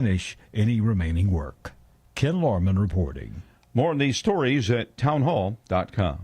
finish any remaining work. Ken Lorman reporting. More on these stories at townhall.com.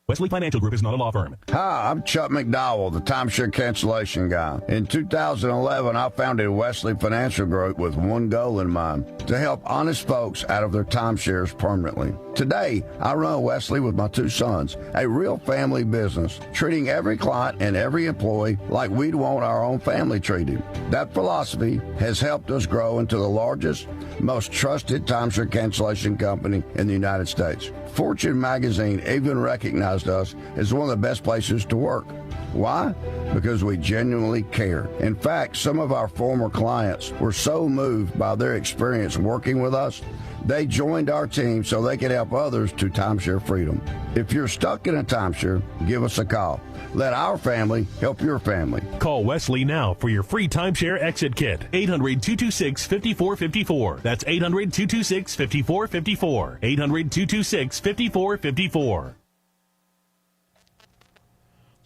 Wesley Financial Group is not a law firm. Hi, I'm Chuck McDowell, the timeshare cancellation guy. In 2011, I founded Wesley Financial Group with one goal in mind, to help honest folks out of their timeshares permanently. Today, I run Wesley with my two sons, a real family business, treating every client and every employee like we'd want our own family treated. That philosophy has helped us grow into the largest, most trusted timeshare cancellation company in the United States. Fortune magazine even recognized us as one of the best places to work. Why? Because we genuinely care. In fact, some of our former clients were so moved by their experience working with us, they joined our team so they could help others to timeshare freedom. If you're stuck in a timeshare, give us a call. Let our family help your family. Call Wesley now for your free timeshare exit kit. 800-226-5454. That's 800-226-5454. 800-226-5454.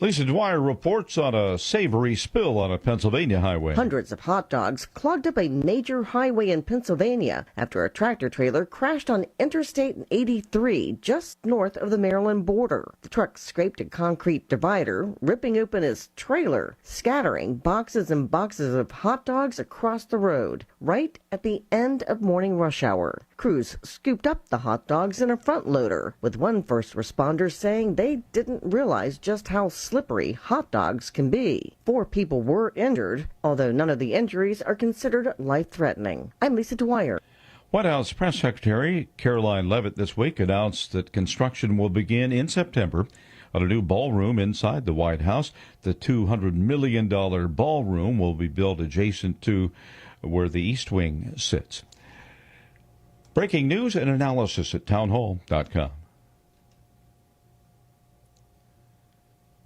Lisa Dwyer reports on a savory spill on a Pennsylvania highway. Hundreds of hot dogs clogged up a major highway in Pennsylvania after a tractor trailer crashed on Interstate 83 just north of the Maryland border. The truck scraped a concrete divider, ripping open his trailer, scattering boxes and boxes of hot dogs across the road, right at the end of morning rush hour. Crews scooped up the hot dogs in a front loader, with one first responder saying they didn't realize just how slippery hot dogs can be. 4 people were injured, although none of the injuries are considered life-threatening. I'm Lisa Dwyer. White House Press Secretary Caroline Leavitt this week announced that construction will begin in September on a new ballroom inside the White House. The $200 million ballroom will be built adjacent to where the East Wing sits. Breaking news and analysis at townhall.com.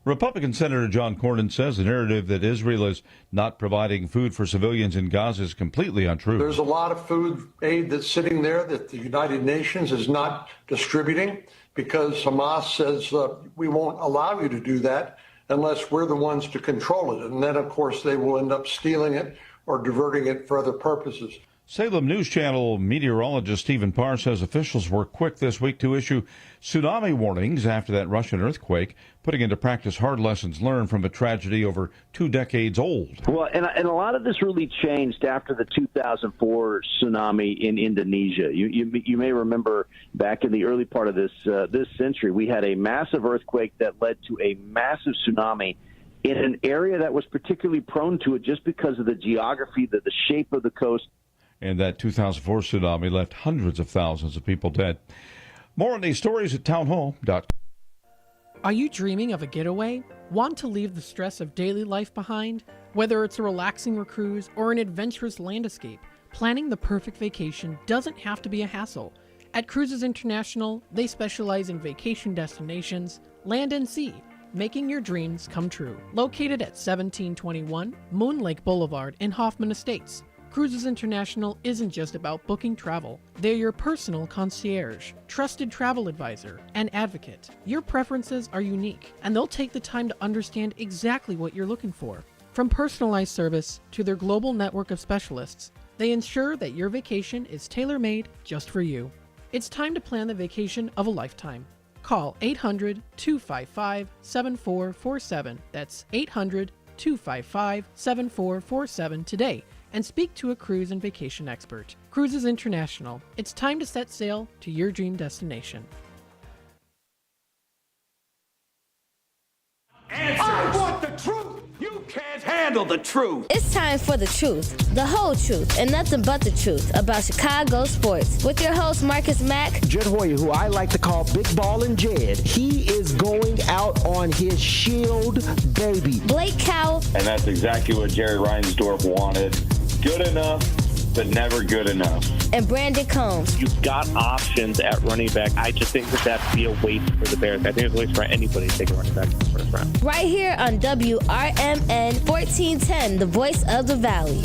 Republican Senator John Cornyn says the narrative that Israel is not providing food for civilians in Gaza is completely untrue. There's a lot of food aid that's sitting there that the United Nations is not distributing because Hamas says we won't allow you to do that unless we're the ones to control it. And then, of course, they will end up stealing it or diverting it for other purposes. Salem News Channel meteorologist Stephen Parr says officials were quick this week to issue tsunami warnings after that Russian earthquake, putting into practice hard lessons learned from a tragedy over 2 decades old. Well, and a lot of this really changed after the 2004 tsunami in Indonesia. You may remember back in the early part of this century, we had a massive earthquake that led to a massive tsunami in an area that was particularly prone to it just because of the geography, the shape of the coast. And that 2004 tsunami left hundreds of thousands of people dead. More on these stories at townhall.com. Are you dreaming of a getaway? Want to leave the stress of daily life behind? Whether it's a relaxing cruise or an adventurous land escape, planning the perfect vacation doesn't have to be a hassle. At Cruises International, they specialize in vacation destinations, land and sea, making your dreams come true. Located at 1721 Moon Lake Boulevard in Hoffman Estates, Cruises International isn't just about booking travel. They're your personal concierge, trusted travel advisor, and advocate. Your preferences are unique, and they'll take the time to understand exactly what you're looking for. From personalized service to their global network of specialists, they ensure that your vacation is tailor-made just for you. It's time to plan the vacation of a lifetime. Call 800-255-7447. That's 800-255-7447 today. And speak to a cruise and vacation expert. Cruises International. It's time to set sail to your dream destination. I want the truth. You can't handle the truth. It's time for the truth, the whole truth, and nothing but the truth about Chicago sports. With your host, Marcus Mack. Jed Hoyer, who I like to call Big Ball and Jed. He is going out on his shield, baby. Blake Cowell. And that's exactly what Jerry Reinsdorf wanted. Good enough, but never good enough. And Brandon Combs. You've got options at running back. I just think that would be a waste for the Bears. I think it's a waste for anybody to take a running back in the first round. Right here on WRMN 1410, the voice of the Valley.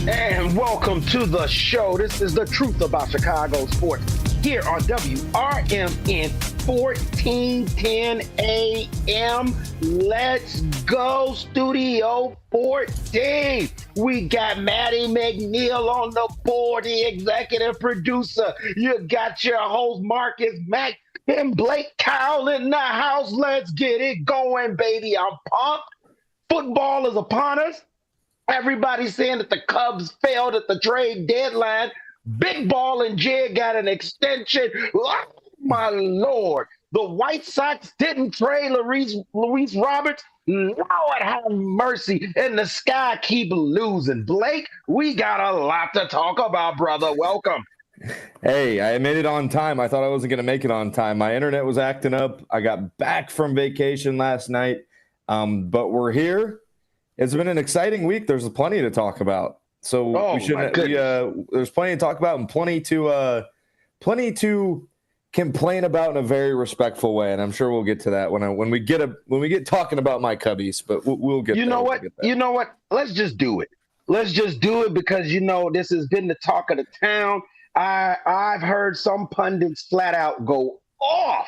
And welcome to the show. This is the truth about Chicago sports here on WRMN 1410 AM. Let's go, Studio 14. We got Maddie McNeil on the board, the executive producer. You got your host, Marcus Mack, and Blake Kyle in the house. Let's get it going, baby. I'm pumped. Football is upon us. Everybody's saying that the Cubs failed at the trade deadline. Big Ball and Jed got an extension. Oh, my Lord. The White Sox didn't trade Luis Roberts. Lord have mercy. And the Sky keep losing. Blake, we got a lot to talk about, brother. Welcome. Hey, I made it on time. I thought I wasn't going to make it on time. My internet was acting up. I got back from vacation last night, but we're here. It's been an exciting week. There's plenty to talk about. So there's plenty to talk about and plenty to complain about in a very respectful way. And I'm sure we'll get to that when we get talking about my Cubbies. But we'll get. You know what? Let's just do it. Let's just do it because this has been the talk of the town. I've heard some pundits flat out go off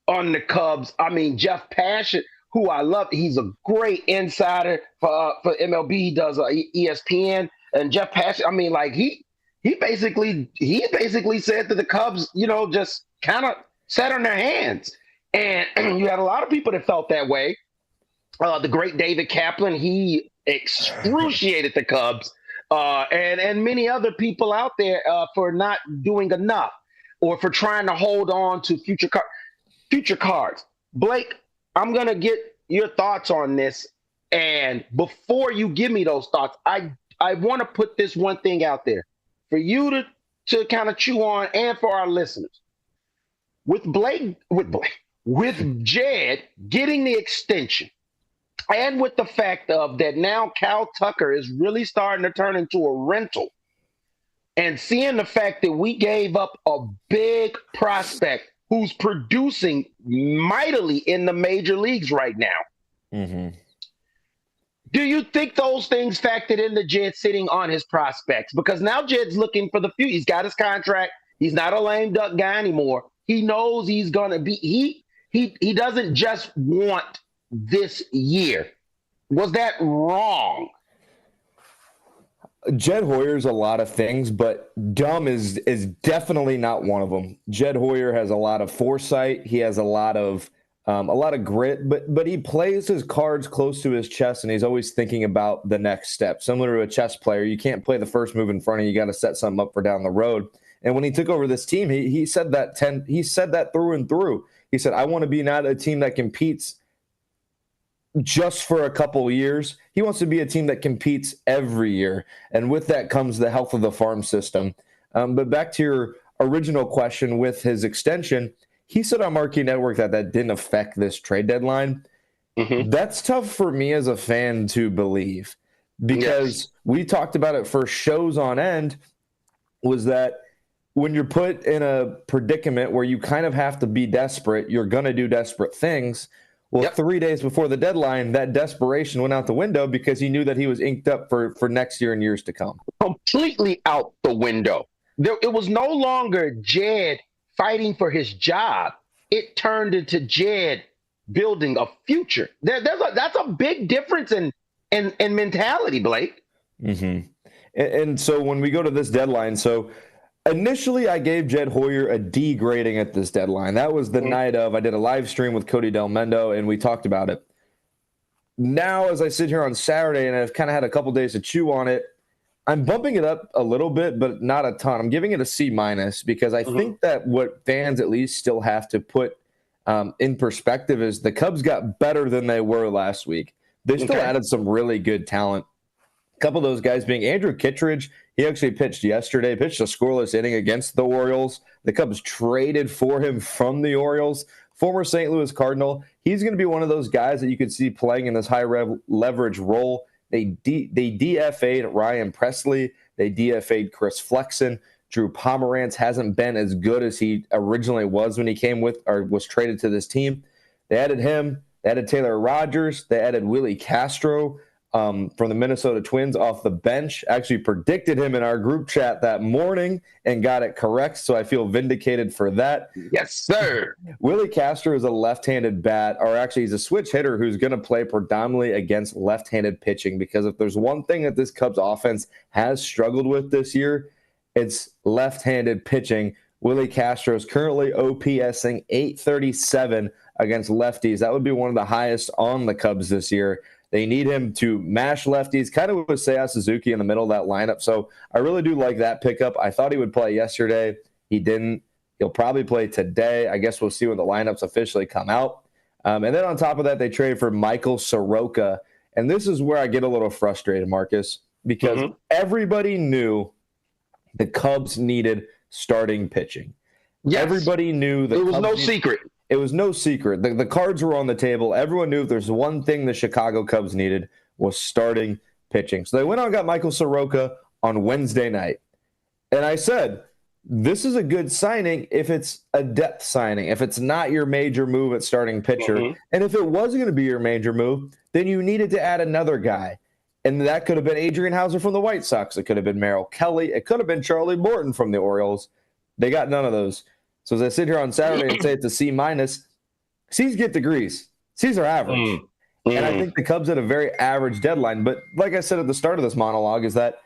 on the Cubs. I mean, Jeff Passan, who I love, he's a great insider for MLB. He does ESPN, and Jeff Passan. I mean, like he basically said that the Cubs, just kind of sat on their hands, and you had a lot of people that felt that way. The great David Kaplan, he excruciated the Cubs, and many other people out there for not doing enough or for trying to hold on to future cards. Blake, I'm going to get your thoughts on this. And before you give me those thoughts, I want to put this one thing out there for you to kind of chew on and for our listeners. With Jed getting the extension and with the fact that now Cal Tucker is really starting to turn into a rental and seeing the fact that we gave up a big prospect who's producing mightily in the major leagues right now. Mm-hmm. Do you think those things factored into Jed sitting on his prospects? Because now Jed's looking for the future. He's got his contract. He's not a lame duck guy anymore. He knows he's going to be – he doesn't just want this year. Was that wrong? Jed Hoyer's a lot of things, but dumb is definitely not one of them. Jed Hoyer has a lot of foresight. He has a lot of grit, but he plays his cards close to his chest, and he's always thinking about the next step. Similar to a chess player, you can't play the first move in front of you. You got to set something up for down the road. And when he took over this team, he said that through and through. He said, "I want to be not a team that competes just for a couple years. He wants to be a team that competes every year. And with that comes the health of the farm system." But back to your original question with his extension, he said on Marquee Network that didn't affect this trade deadline. Mm-hmm. That's tough for me as a fan to believe because we talked about it for shows on end, was that when you're put in a predicament where you kind of have to be desperate, you're going to do desperate things. Well, 3 days before the deadline, that desperation went out the window because he knew that he was inked up for next year and years to come. Completely out the window. It was no longer Jed fighting for his job. It turned into Jed building a future. That's a big difference in mentality, Blake. Mm-hmm. And so when we go to this deadline, so initially, I gave Jed Hoyer a D grading at this deadline. That was the night of. I did a live stream with Cody Del Mendo, and we talked about it. Now, as I sit here on Saturday, and I've kind of had a couple days to chew on it, I'm bumping it up a little bit, but not a ton. I'm giving it a C- because I think that what fans at least still have to put in perspective is the Cubs got better than they were last week. They still added some really good talent. A couple of those guys being Andrew Kittredge. He actually pitched yesterday, pitched a scoreless inning against the Orioles. The Cubs traded for him from the Orioles. Former St. Louis Cardinal. He's going to be one of those guys that you could see playing in this high leverage role. They DFA'd Ryan Presley. They DFA'd Chris Flexen. Drew Pomerantz hasn't been as good as he originally was when he came with or was traded to this team. They added him. They added Taylor Rogers. They added Willie Castro. from the Minnesota Twins off the bench. Actually predicted him in our group chat that morning and got it correct, so I feel vindicated for that. Yes, sir. Willie Castro is a left-handed bat, or actually he's a switch hitter who's going to play predominantly against left-handed pitching, because if there's one thing that this Cubs offense has struggled with this year, it's left-handed pitching. Willie Castro is currently OPSing 837 against lefties. That would be one of the highest on the Cubs this year. They need him to mash lefties, kind of with Seiya Suzuki in the middle of that lineup. So I really do like that pickup. I thought he would play yesterday. He didn't. He'll probably play today. I guess we'll see when the lineups officially come out. And then on top of that, they traded for Michael Soroka. And this is where I get a little frustrated, Marcus, because everybody knew the Cubs needed starting pitching. Yes. Everybody knew that it was no secret. It was no secret. The cards were on the table. Everyone knew if there's one thing the Chicago Cubs needed was starting pitching. So they went out and got Michael Soroka on Wednesday night. And I said, this is a good signing if it's a depth signing, if it's not your major move at starting pitcher. And if it was going to be your major move, then you needed to add another guy. And that could have been Adrian Hauser from the White Sox. It could have been Merrill Kelly. It could have been Charlie Morton from the Orioles. They got none of those. So as I sit here on Saturday and say it's a C-, C's get degrees. C's are average. And I think the Cubs had a very average deadline. But like I said at the start of this monologue, is that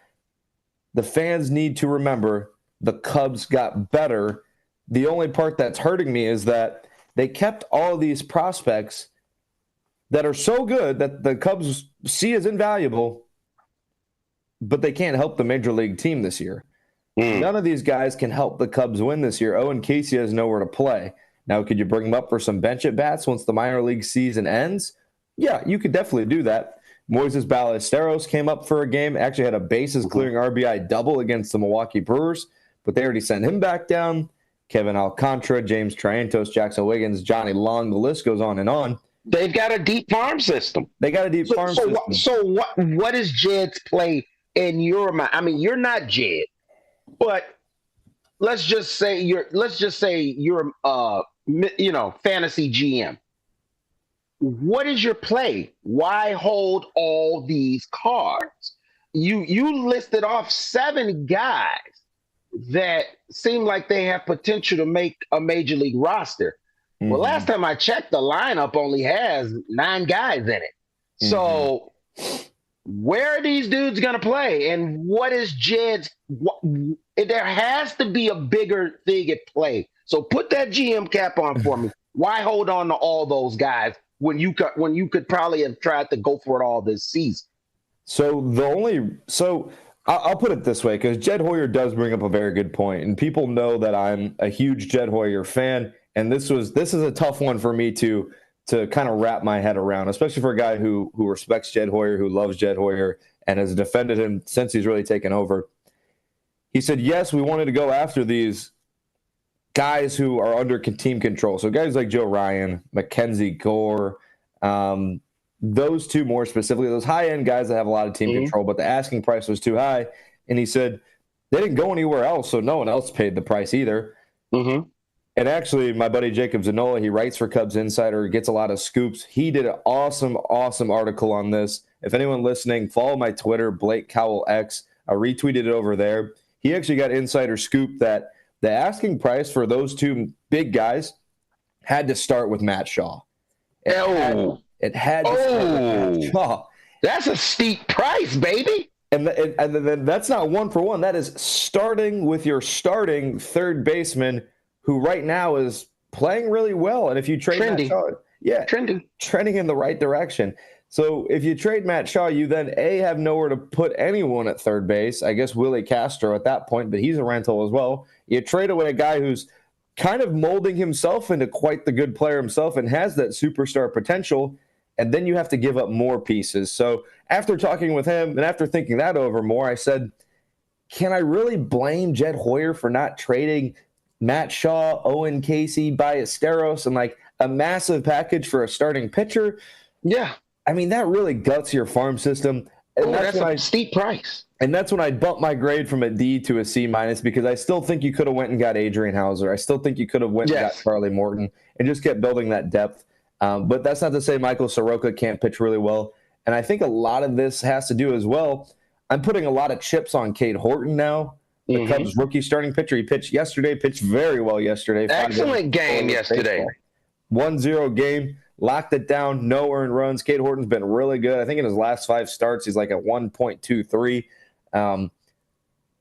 the fans need to remember the Cubs got better. The only part that's hurting me is that they kept all of these prospects that are so good that the Cubs see as invaluable, but they can't help the major league team this year. None of these guys can help the Cubs win this year. Owen Casey has nowhere to play. Now, could you bring him up for some bench at bats once the minor league season ends? Yeah, you could definitely do that. Moises Ballesteros came up for a game, actually had a bases clearing RBI double against the Milwaukee Brewers, but they already sent him back down. Kevin Alcantara, James Triantos, Jackson Wiggins, Johnny Long, the list goes on and on. They've got a deep farm system. So what is Jed's play in your mind? I mean, you're not Jed, but let's just say you're fantasy GM. What is your play? Why hold all these cards? You listed off 7 guys that seem like they have potential to make a major league roster. Well, last time I checked, the lineup only has 9 guys in it. So where are these dudes going to play? And what is Jed's? There has to be a bigger thing at play. So put that GM cap on for me. Why hold on to all those guys when you could probably have tried to go for it all this season? I'll put it this way, because Jed Hoyer does bring up a very good point, and people know that I'm a huge Jed Hoyer fan. And this is a tough one for me to kind of wrap my head around, especially for a guy who respects Jed Hoyer, who loves Jed Hoyer, and has defended him since he's really taken over. He said, yes, we wanted to go after these guys who are under team control. So guys like Joe Ryan, Mackenzie Gore, those two more specifically, those high-end guys that have a lot of team control, but the asking price was too high. And he said they didn't go anywhere else, so no one else paid the price either. And actually, my buddy Jacob Zanola, he writes for Cubs Insider, gets a lot of scoops. He did an awesome article on this. If anyone listening, follow my Twitter, Blake Cowell X. I retweeted it over there. He actually got insider scoop that the asking price for those two big guys had to start with Matt Shaw. It had to start with Matt Shaw. That's a steep price, baby. And then that's not one for one. That is starting with your starting third baseman, who right now is playing really well. And if you trade Matt Shaw, trending in the right direction. So if you trade Matt Shaw, you then have nowhere to put anyone at third base. I guess Willie Castro at that point, but he's a rental as well. You trade away a guy who's kind of molding himself into quite the good player himself and has that superstar potential, and then you have to give up more pieces. So after talking with him and after thinking that over more, I said, can I really blame Jed Hoyer for not trading Matt Shaw, Owen Casey, Ballesteros, and like a massive package for a starting pitcher? Yeah. I mean, that really guts your farm system. And that's a steep price. And that's when I bumped my grade from a D to a C-, because I still think you could have went and got Adrian Hauser. I still think you could have went and got Charlie Morton and just kept building that depth. But that's not to say Michael Soroka can't pitch really well. And I think a lot of this has to do as well. I'm putting a lot of chips on Cade Horton now. The Cubs rookie starting pitcher. He pitched yesterday, pitched very well yesterday. Excellent game yesterday. 1-0 game, locked it down, no earned runs. Cade Horton's been really good. I think in his last 5 starts, he's like at 1.23.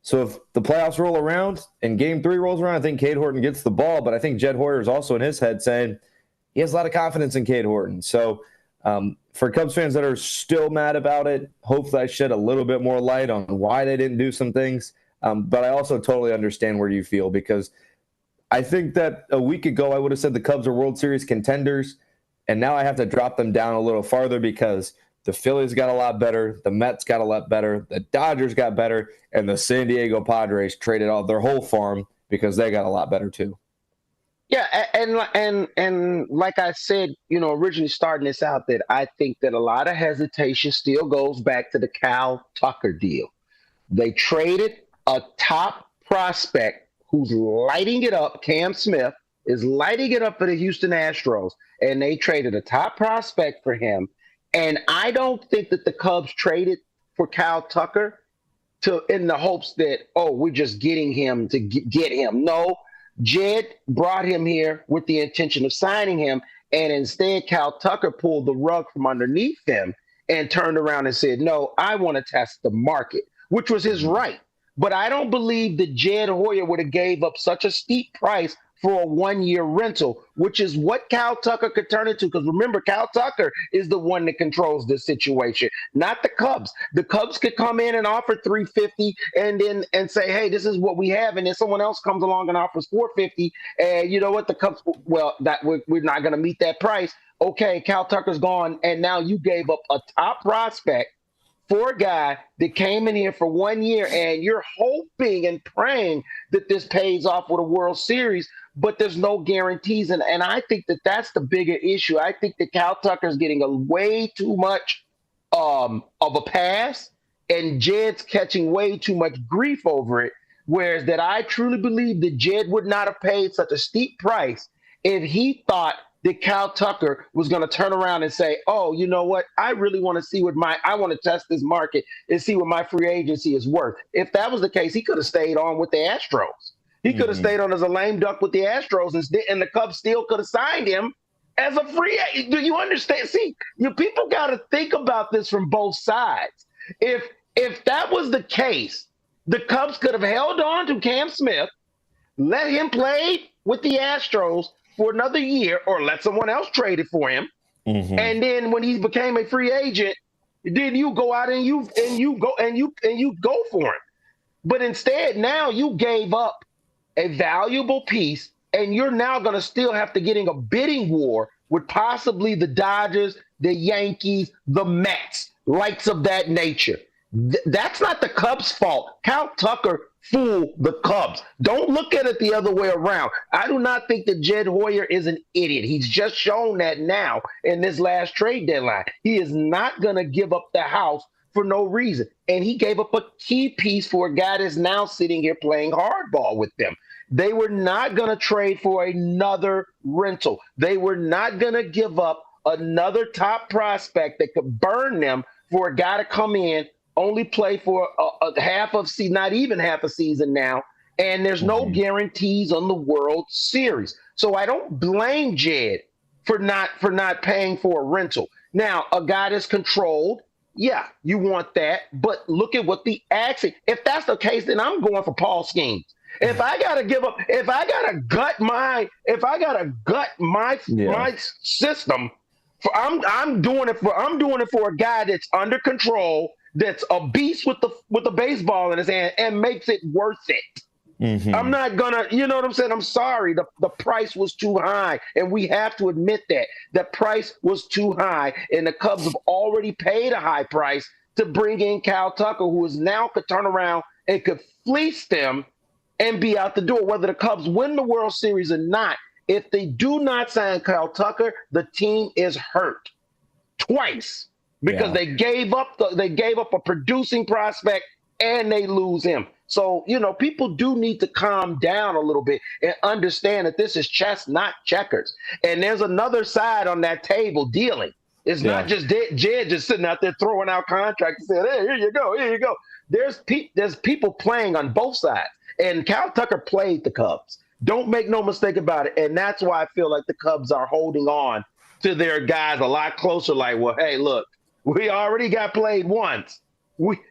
So if the playoffs roll around and game 3 rolls around, I think Cade Horton gets the ball. But I think Jed Hoyer is also in his head saying he has a lot of confidence in Cade Horton. So for Cubs fans that are still mad about it, hopefully I shed a little bit more light on why they didn't do some things. But I also totally understand where you feel, because I think that a week ago I would have said the Cubs are World Series contenders, and now I have to drop them down a little farther because the Phillies got a lot better, the Mets got a lot better, the Dodgers got better, and the San Diego Padres traded off their whole farm because they got a lot better too. Yeah, and like I said, originally starting this out, that I think that a lot of hesitation still goes back to the Cal Tucker deal. They traded a top prospect who's lighting it up. Cam Smith is lighting it up for the Houston Astros, and they traded a top prospect for him. And I don't think that the Cubs traded for Cal Tucker in the hopes that, we're just getting him to get him. No, Jed brought him here with the intention of signing him, and instead Cal Tucker pulled the rug from underneath him and turned around and said, no, I want to test the market, which was his right. But I don't believe that Jed Hoyer would have gave up such a steep price for a 1-year rental, which is what Cal Tucker could turn into. Because remember, Cal Tucker is the one that controls this situation, not the Cubs. The Cubs could come in and offer $350 and say, hey, this is what we have. And then someone else comes along and offers $450. And you know what? The Cubs, we're not going to meet that price. Okay, Cal Tucker's gone. And now you gave up a top prospect for a guy that came in here for 1 year, and you're hoping and praying that this pays off with a World Series, but there's no guarantees. And I think that that's the bigger issue. I think that Cal Tucker's getting a way too much of a pass, and Jed's catching way too much grief over it, whereas that I truly believe that Jed would not have paid such a steep price if he thought that Cal Tucker was going to turn around and say, oh, you know what? I really want to see I want to test this market and see what my free agency is worth. If that was the case, he could have stayed on with the Astros. He could have stayed on as a lame duck with the Astros, and the Cubs still could have signed him as a free agent. Do you understand? See, people got to think about this from both sides. If that was the case, the Cubs could have held on to Cam Smith, let him play with the Astros for another year, or let someone else trade it for him. And then when he became a free agent, then you go out and you go for him. But instead, now you gave up a valuable piece, and you're now going to still have to get in a bidding war with possibly the Dodgers, the Yankees, the Mets, likes of that nature. That's not the Cubs' fault. Cal Tucker fooled the Cubs. Don't look at it the other way around. I do not think that Jed Hoyer is an idiot. He's just shown that now in this last trade deadline. He is not going to give up the house for no reason. And he gave up a key piece for a guy that's now sitting here playing hardball with them. They were not going to trade for another rental. They were not going to give up another top prospect that could burn them for a guy to come in, only play for a half of season, not even half a season now, and there's no guarantees on the World Series. So I don't blame Jed for not paying for a rental. Now, a guy that's controlled, yeah, you want that, but look at what the action. If that's the case, then I'm going for Paul Skeens. If I gotta gut my system, I'm doing it for a guy that's under control, that's a beast with the baseball in his hand, and makes it worth it. I'm not gonna, you know what I'm saying? I'm sorry, the price was too high, and we have to admit that the price was too high, and the Cubs have already paid a high price to bring in Cal Tucker, who is now could turn around and could fleece them and be out the door. Whether the Cubs win the World Series or not, if they do not sign Cal Tucker, the team is hurt twice. Because they gave up a producing prospect, and they lose him. So, people do need to calm down a little bit and understand that this is chess, not checkers. And there's another side on that table dealing. It's not just Jed just sitting out there throwing out contracts and saying, "Hey, here you go, here you go." There's people playing on both sides, and Cal Tucker played the Cubs. Don't make no mistake about it, and that's why I feel like the Cubs are holding on to their guys a lot closer. Like, well, hey, look, we already got played once.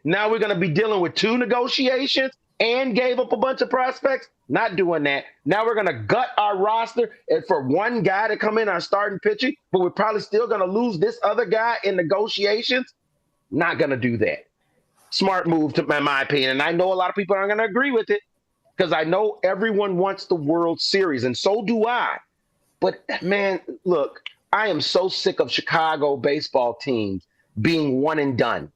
Now we're going to be dealing with 2 negotiations and gave up a bunch of prospects. Not doing that. Now we're going to gut our roster and for one guy to come in our starting pitching, but we're probably still going to lose this other guy in negotiations. Not going to do that. Smart move, in my opinion. And I know a lot of people aren't going to agree with it because I know everyone wants the World Series, and so do I. But, man, look, I am so sick of Chicago baseball teams being one and done,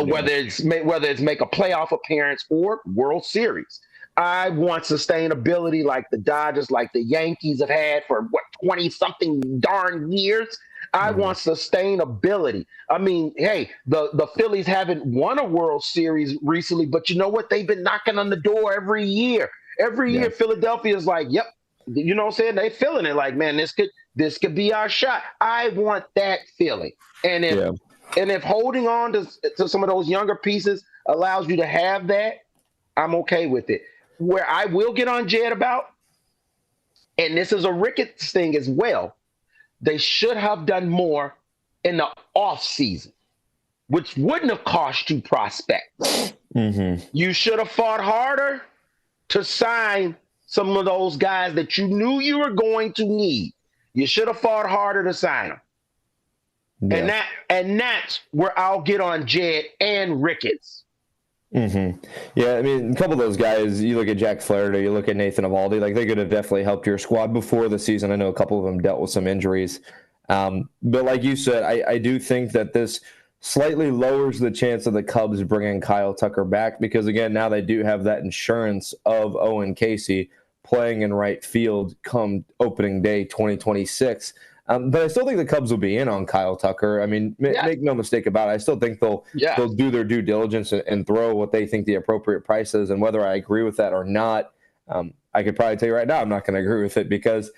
whether it's make a playoff appearance or World Series. I want sustainability like the Dodgers, like the Yankees have had for, 20-something darn years. I want sustainability. I mean, hey, the Phillies haven't won a World Series recently, but you know what? They've been knocking on the door every year. Every year, Philadelphia is like, yep, you know what I'm saying? They feeling it like, man, this could be our shot. I want that feeling. And if holding on to some of those younger pieces allows you to have that, I'm okay with it. Where I will get on Jed about, and this is a Ricketts thing as well, they should have done more in the off season, which wouldn't have cost you prospects. You should have fought harder to sign some of those guys that you knew you were going to need. You should have fought harder to sign them. Yeah. And that's where I'll get on Jed and Ricketts. Yeah, I mean, a couple of those guys, you look at Jack Flaherty, you look at Nathan Eovaldi, like they could have definitely helped your squad before the season. I know a couple of them dealt with some injuries. But like you said, I do think that this slightly lowers the chance of the Cubs bringing Kyle Tucker back because, again, now they do have that insurance of Owen Casey playing in right field come opening day 2026. But I still think the Cubs will be in on Kyle Tucker. I mean, make no mistake about it. I still think they'll do their due diligence and throw what they think the appropriate price is. And whether I agree with that or not, I could probably tell you right now I'm not going to agree with it because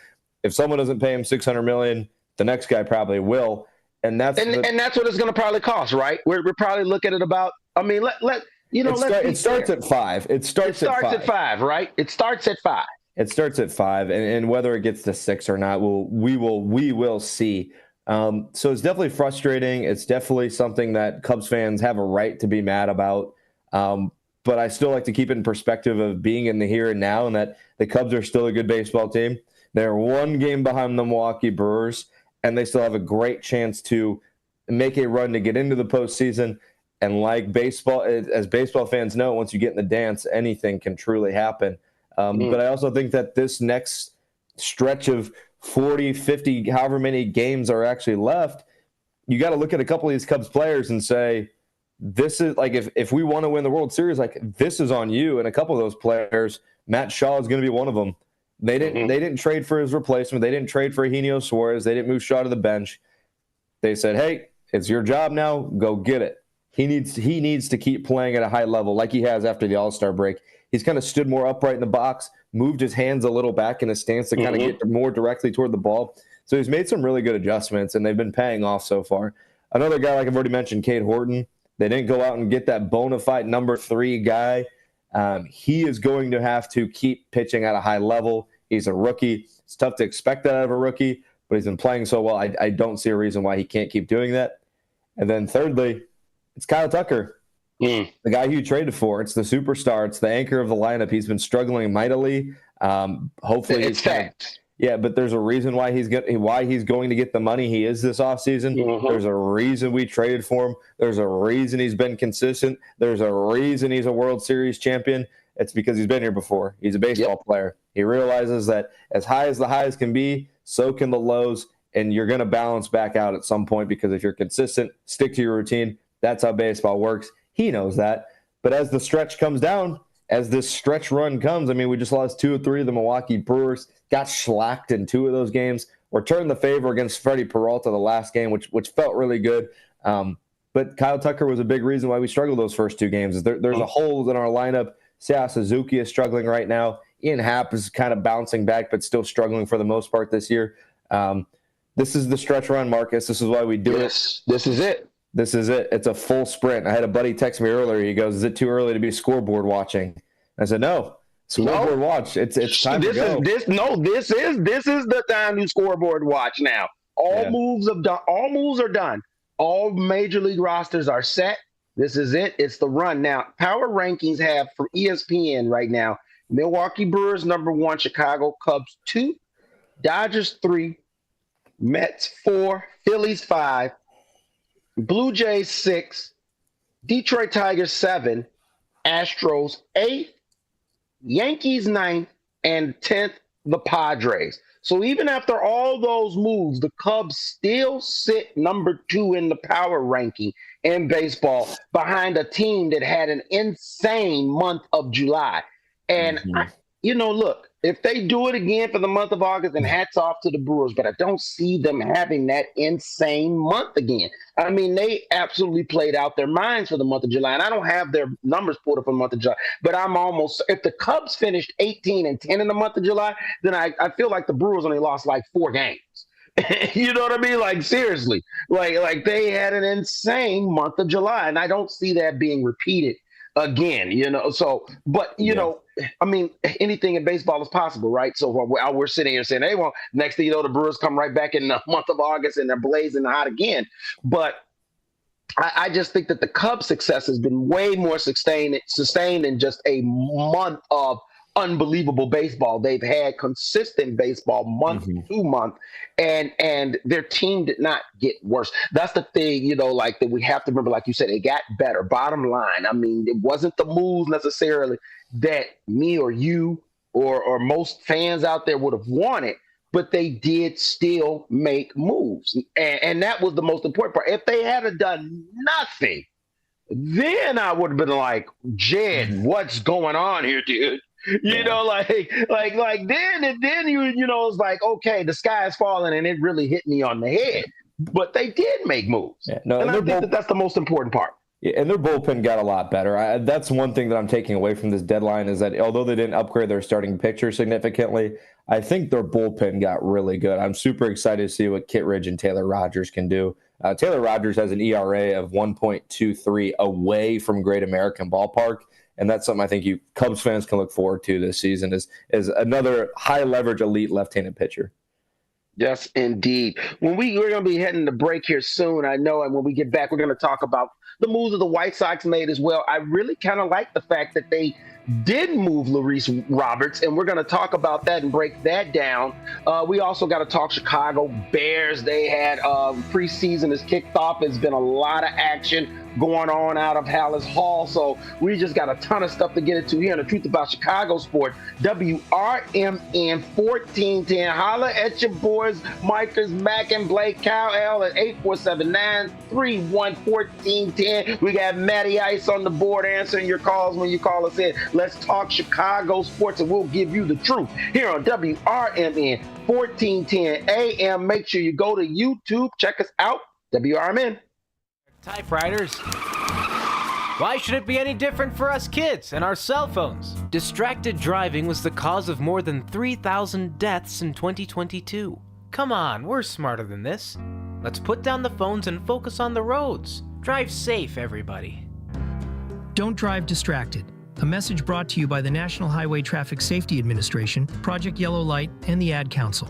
if someone doesn't pay him $600 million, the next guy probably will. And that's what it's going to probably cost, right? We're probably looking at about. I mean, it starts at 5. It starts at 5, right? It starts at 5. It starts at 5, and whether it gets to 6 or not, we will see. So it's definitely frustrating. It's definitely something that Cubs fans have a right to be mad about. But I still like to keep it in perspective of being in the here and now, and that the Cubs are still a good baseball team. They're one game behind the Milwaukee Brewers, and they still have a great chance to make a run to get into the postseason. And like baseball, as baseball fans know, once you get in the dance, anything can truly happen. But I also think that this next stretch of 40, 50, however many games are actually left, you got to look at a couple of these Cubs players and say, this is like, if we want to win the World Series, like this is on you. And a couple of those players, Matt Shaw is going to be one of them. They didn't trade for his replacement. They didn't trade for Eugenio Suarez. They didn't move Shaw to the bench. They said, hey, it's your job now. Go get it. He needs to keep playing at a high level like he has after the All-Star break. He's kind of stood more upright in the box, moved his hands a little back in his stance to kind of get more directly toward the ball. So he's made some really good adjustments, and they've been paying off so far. Another guy, like I've already mentioned, Cade Horton. They didn't go out and get that bona fide number 3 guy. He is going to have to keep pitching at a high level. He's a rookie. It's tough to expect that out of a rookie, but he's been playing so well. I don't see a reason why he can't keep doing that. And then thirdly, it's Kyle Tucker. The guy who you traded for. It's the superstar. It's the anchor of the lineup. He's been struggling mightily. Hopefully, it's fact. Yeah, but there's a reason why he's going to get the money he is this offseason. There's a reason we traded for him. There's a reason he's been consistent. There's a reason he's a World Series champion. It's because he's been here before. He's a baseball player. He realizes that as high as the highs can be, so can the lows, and you're going to balance back out at some point because if you're consistent, stick to your routine. That's how baseball works. He knows that. But as the stretch comes down, as this stretch run comes, I mean, we just lost 2 or 3 of the Milwaukee Brewers, got shellacked in 2 of those games, returned the favor against Freddie Peralta the last game, which felt really good. But Kyle Tucker was a big reason why we struggled those first 2 games. There's a hole in our lineup. Seiya Suzuki is struggling right now. Ian Happ is kind of bouncing back, but still struggling for the most part this year. This is the stretch run, Marcus. This is why we do it. This is it. This is it. It's a full sprint. I had a buddy text me earlier. He goes, "Is it too early to be scoreboard watching?" I said, "No, scoreboard watch. It's time to go." This is the time to scoreboard watch now. All moves are done. All major league rosters are set. This is it. It's the run. Now, power rankings have from ESPN right now, Milwaukee Brewers number 1, Chicago Cubs 2, Dodgers 3, Mets 4, Phillies 5, Blue Jays 6, Detroit Tigers 7, Astros 8, Yankees 9th, and 10th, the Padres. So even after all those moves, the Cubs still sit number 2 in the power ranking in baseball behind a team that had an insane month of July. And, look, if they do it again for the month of August, then hats off to the Brewers, but I don't see them having that insane month again. I mean, they absolutely played out their minds for the month of July, and I don't have their numbers pulled up for the month of July, but if the Cubs finished 18-10 in the month of July, then I feel like the Brewers only lost like 4 games. You know what I mean? Like, seriously, like they had an insane month of July, and I don't see that being repeated again, so, but I mean, anything in baseball is possible, right? So while we're sitting here saying, hey, well, next thing you know, the Brewers come right back in the month of August and they're blazing hot again. But I just think that the Cubs' success has been way more sustained than just a month of unbelievable baseball. They've had consistent baseball month to month, and their team did not get worse. That's the thing, that we have to remember, like you said, it got better. Bottom line, I mean, it wasn't the moves necessarily that me or you or most fans out there would have wanted, but they did still make moves. And that was the most important part. If they had done nothing, then I would have been like, Jed, what's going on here, dude? Then it's like, okay, the sky is falling and it really hit me on the head. But they did make moves. And I think that's the most important part. Yeah, and their bullpen got a lot better. That's one thing that I'm taking away from this deadline is that although they didn't upgrade their starting pitcher significantly, I think their bullpen got really good. I'm super excited to see what Kittredge and Taylor Rogers can do. Taylor Rogers has an ERA of 1.23 away from Great American Ballpark. And that's something I think you Cubs fans can look forward to this season is another high leverage elite left-handed pitcher. Yes, indeed. We're going to be heading to break here soon, I know, and when we get back, we're going to talk about the moves that the White Sox made as well. I really kind of like the fact that they did move Luis Roberts, and we're going to talk about that and break that down. We also got to talk Chicago Bears. They had preseason has kicked off. There's been a lot of action going on out of Hallis Hall, so we just got a ton of stuff to get into here on The Truth About Chicago Sports. WRMN 1410. Holla at your boys, Micahs, Mac, and Blake Cowell at 847-931-1410. We got Matty Ice on the board answering your calls when you call us in. Let's talk Chicago sports, and we'll give you the truth here on WRMN 1410 AM. Make sure you go to YouTube. Check us out, WRMN. Typewriters. Why should it be any different for us kids and our cell phones? Distracted driving was the cause of more than 3,000 deaths in 2022. Come on, we're smarter than this. Let's put down the phones and focus on the roads. Drive safe, everybody. Don't drive distracted. A message brought to you by the National Highway Traffic Safety Administration, Project Yellow Light, and the Ad Council.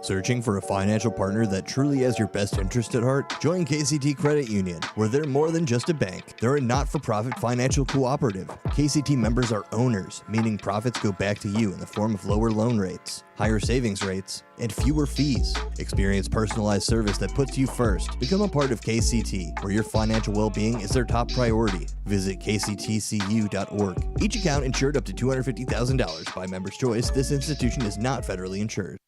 Searching for a financial partner that truly has your best interest at heart? Join KCT Credit Union, where they're more than just a bank. They're a not-for-profit financial cooperative. KCT members are owners, meaning profits go back to you in the form of lower loan rates, higher savings rates, and fewer fees. Experience personalized service that puts you first. Become a part of KCT, where your financial well-being is their top priority. Visit kctcu.org. Each account insured up to $250,000 by member's choice. This institution is not federally insured.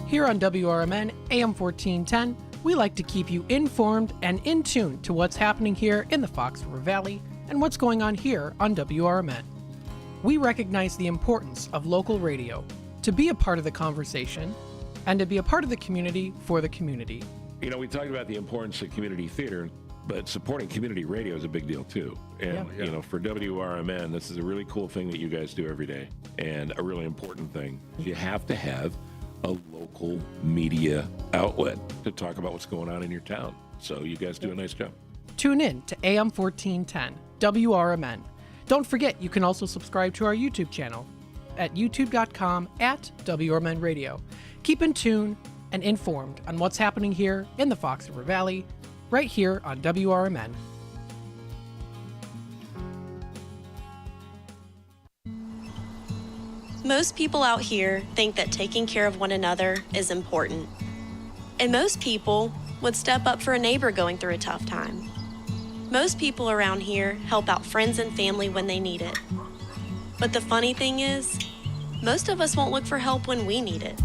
Here on WRMN AM 1410, we like to keep you informed and in tune to what's happening here in the Fox River Valley and what's going on here on WRMN. We recognize the importance of local radio to be a part of the conversation and to be a part of the community for the community. You know, we talked about the importance of community theater. But supporting community radio is a big deal too. And, you know, for WRMN, this is a really cool thing that you guys do every day, and a really important thing. You have to have a local media outlet to talk about what's going on in your town. So you guys do a nice job. Tune in to AM 1410, WRMN. Don't forget, you can also subscribe to our YouTube channel at youtube.com/WRMN Radio. Keep in tune and informed on what's happening here in the Fox River Valley, right here on WRMN. Most people out here think that taking care of one another is important. And most people would step up for a neighbor going through a tough time. Most people around here help out friends and family when they need it. But the funny thing is, most of us won't look for help when we need it.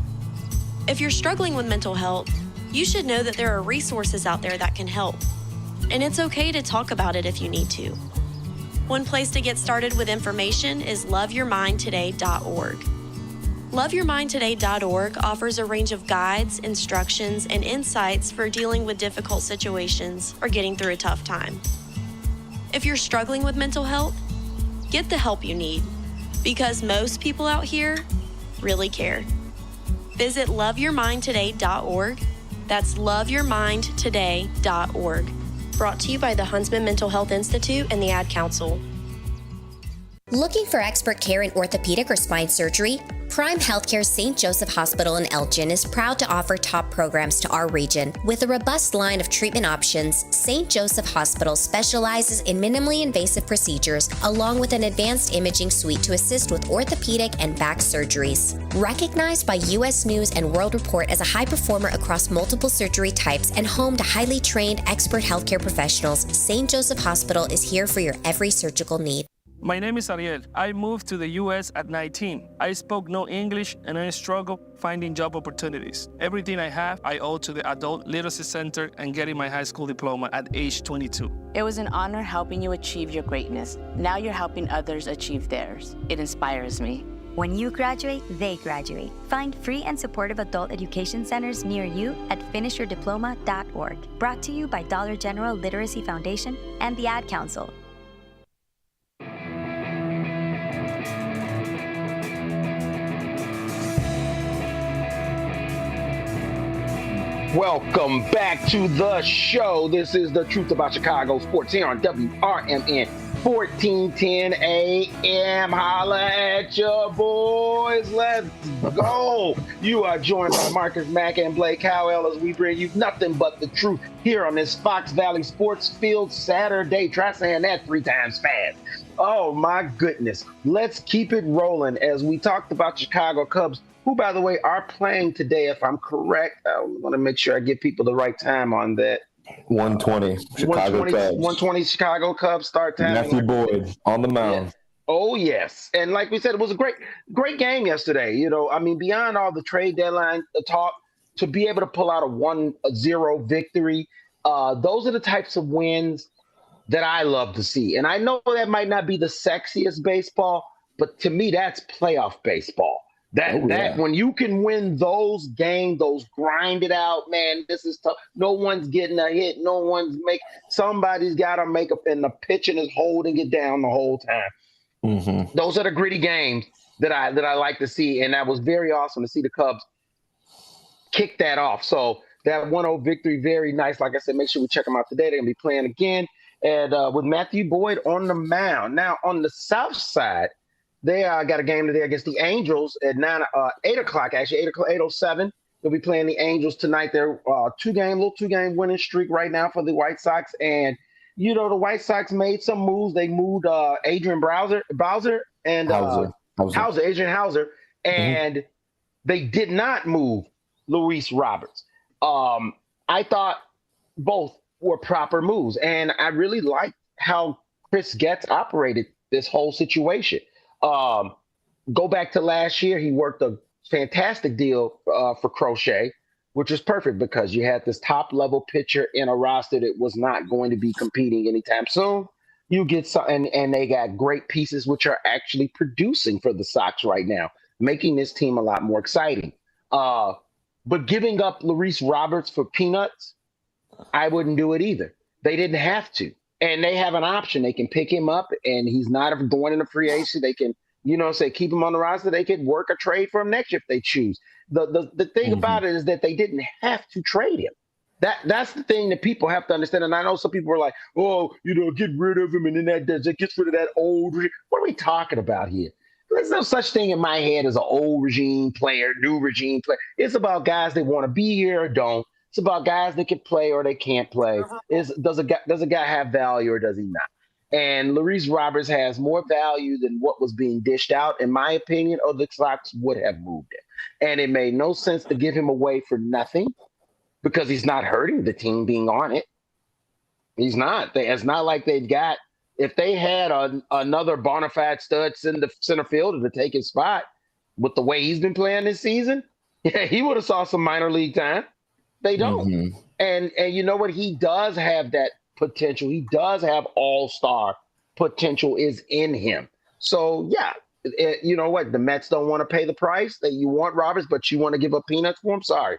If you're struggling with mental health, you should know that there are resources out there that can help. And it's okay to talk about it if you need to. One place to get started with information is loveyourmindtoday.org. Loveyourmindtoday.org offers a range of guides, instructions, and insights for dealing with difficult situations or getting through a tough time. If you're struggling with mental health, get the help you need, because most people out here really care. Visit loveyourmindtoday.org. That's loveyourmindtoday.org. Brought to you by the Huntsman Mental Health Institute and the Ad Council. Looking for expert care in orthopedic or spine surgery? Prime Healthcare St. Joseph Hospital in Elgin is proud to offer top programs to our region. With a robust line of treatment options, St. Joseph Hospital specializes in minimally invasive procedures along with an advanced imaging suite to assist with orthopedic and back surgeries. Recognized by U.S. News and World Report as a high performer across multiple surgery types and home to highly trained expert healthcare professionals, St. Joseph Hospital is here for your every surgical need. My name is Ariel. I moved to the U.S. at 19. I spoke no English and I struggled finding job opportunities. Everything I have, I owe to the Adult Literacy Center and getting my high school diploma at age 22. It was an honor helping you achieve your greatness. Now you're helping others achieve theirs. It inspires me. When you graduate, they graduate. Find free and supportive adult education centers near you at finishyourdiploma.org. Brought to you by Dollar General Literacy Foundation and the Ad Council. Welcome back to the show. This is the Truth About Chicago Sports here on WRMN 1410 AM. Holla at your boys. Let's go. You are joined by Marcus Mack and Blake Howell as we bring you nothing but the truth here on this Fox Valley Sports Field Saturday. Try saying that 3 times fast. Oh, my goodness. Let's keep it rolling as we talked about Chicago Cubs, who, by the way, are playing today, if I'm correct. I want to make sure I give people the right time on that. 120 Chicago Cubs. 120 Chicago Cubs start time. Matthew Boyd on the mound. Yeah. Oh, yes. And like we said, it was a great game yesterday. You know, I mean, beyond all the trade deadline talk, to be able to pull out a 1-0 victory, those are the types of wins that I love to see. And I know that might not be the sexiest baseball, but to me, that's playoff baseball. That when you can win those games, those grinded out, man, this is tough. No one's getting a hit. No one's somebody's got to make up, and the pitching is holding it down the whole time. Mm-hmm. Those are the gritty games that I like to see, and that was very awesome to see the Cubs kick that off. So that 1-0 victory, very nice. Like I said, make sure we check them out today. They're going to be playing again, and with Matthew Boyd on the mound. Now on the south side, they got a game today against the Angels at 8 o'clock, actually, 8:07. They'll be playing the Angels tonight. They're little two-game winning streak right now for the White Sox. And, you know, the White Sox made some moves. They moved Adrian Hauser and Adrian Hauser, and they did not move Luis Roberts. I thought both were proper moves, and I really liked how Chris Getz operated this whole situation. Go back to last year, he worked a fantastic deal for Crochet, which was perfect because you had this top-level pitcher in a roster that was not going to be competing anytime soon. You get some, and they got great pieces which are actually producing for the Sox right now, making this team a lot more exciting. But giving up Luis Roberts for peanuts, I wouldn't do it either. They didn't have to. And they have an option. They can pick him up, and he's not going into free agency. They can, say keep him on the roster. They could work a trade for him next year if they choose. The thing about it is that they didn't have to trade him. That's the thing that people have to understand. And I know some people are like, oh, get rid of him, and then that gets rid of that old regime. What are we talking about here? There's no such thing in my head as an old regime player, new regime player. It's about guys that want to be here or don't. It's about guys that can play or they can't play. Does a guy have value or does he not? And Luis Roberts has more value than what was being dished out, in my opinion, or the Sox would have moved it. And it made no sense to give him away for nothing because he's not hurting the team being on it. He's not. It's not like they've got – if they had another bona fide stud center fielder to take his spot with the way he's been playing this season, he would have saw some minor league time. They don't. Mm-hmm. And you know what? He does have that potential. He does have all-star potential is in him. So, yeah, you know what? The Mets don't want to pay the price that you want Roberts, but you want to give up peanuts for him? Sorry.